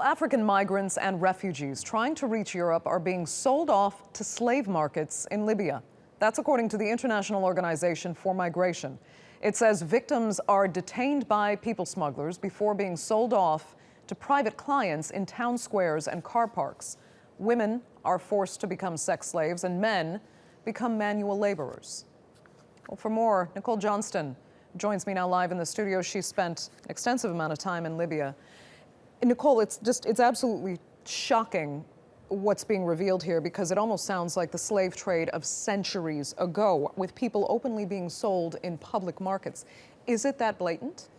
Well, African migrants and refugees trying to reach Europe are being sold off to slave markets in Libya. That's according to the International Organization for Migration. It says victims are detained by people smugglers before being sold off to private clients in town squares and car parks. Women are forced to become sex slaves and men become manual laborers. Well, for more, Nicole Johnston joins me now live in the studio. She spent an extensive amount of time in Libya. Nicole, it's absolutely shocking what's being revealed here, because it almost sounds like the slave trade of centuries ago, with people openly being sold in public markets. Is it that blatant?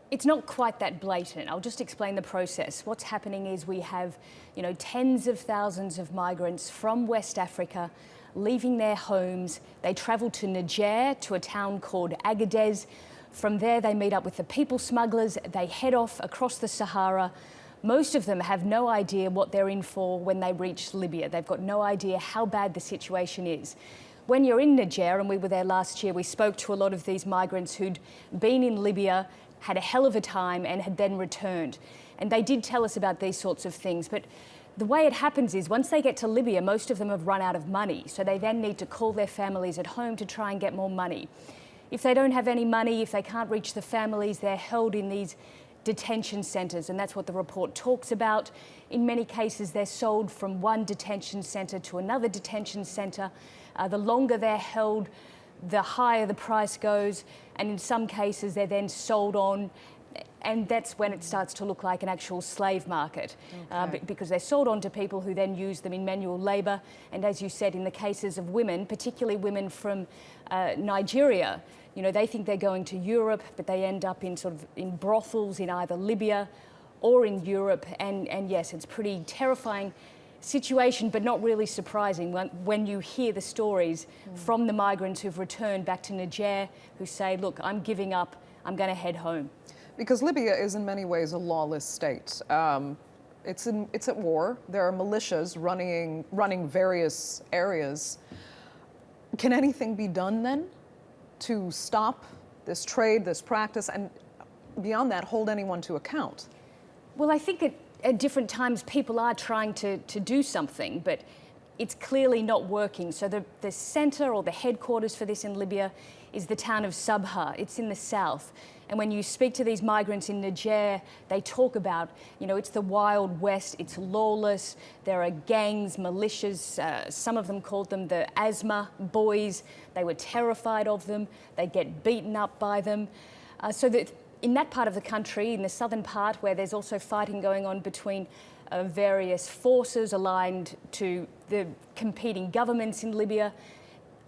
It's not quite that blatant. I'll just explain the process. What's happening is we have, tens of thousands of migrants from West Africa leaving their homes. They travel to Niger, to a town called Agadez. From there, they meet up with the people smugglers. They head off across the Sahara. Most of them have no idea what they're in for when they reach Libya. They've got no idea how bad the situation is. When you're in Niger, and we were there last year, we spoke to a lot of these migrants who'd been in Libya, had a hell of a time, and had then returned. And they did tell us about these sorts of things. But the way it happens is once they get to Libya, most of them have run out of money. So they then need to call their families at home to try and get more money. If they don't have any money, if they can't reach the families, they're held in these detention centres, and that's what the report talks about. In many cases, they're sold from one detention centre to another detention centre. The longer they're held, the higher the price goes, and in some cases, they're then sold on, and that's when it starts to look like an actual slave market, because they're sold on to people who then use them in manual labour. And as you said, in the cases of women, particularly women from Nigeria, they think they're going to Europe, but they end up in brothels in either Libya or in Europe. And yes, it's a pretty terrifying situation, but not really surprising when you hear the stories from the migrants who've returned back to Niger, who say, look, I'm giving up, I'm going to head home. Because Libya is in many ways a lawless state. It's at war. There are militias running various areas. Can anything be done then to stop this trade, this practice, and beyond that, hold anyone to account? Well, I think at different times people are trying to do something, but it's clearly not working. So the centre or the headquarters for this in Libya is the town of Sabha. It's in the south. And when you speak to these migrants in Niger, they talk about, it's the Wild West, it's lawless, there are gangs, militias, some of them called them the Asthma Boys. They were terrified of them, they get beaten up by them. So that in that part of the country, in the southern part, where there's also fighting going on between various forces aligned to the competing governments in Libya,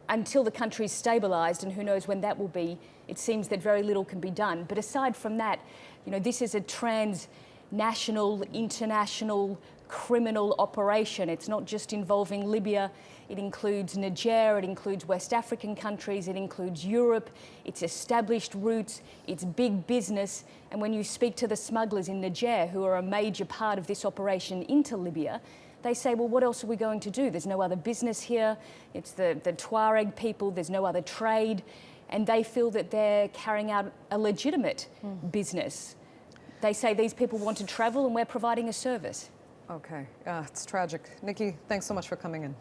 until the country's stabilised, and who knows when that will be, it seems that very little can be done. But aside from that, this is a transnational, international criminal operation. It's not just involving Libya. It includes Niger, it includes West African countries, it includes Europe, it's established routes, it's big business. And when you speak to the smugglers in Niger, who are a major part of this operation into Libya, they say, well, what else are we going to do? There's no other business here. It's the Tuareg people. There's no other trade. And they feel that they're carrying out a legitimate business. They say these people want to travel and we're providing a service. Okay, it's tragic. Nikki, thanks so much for coming in.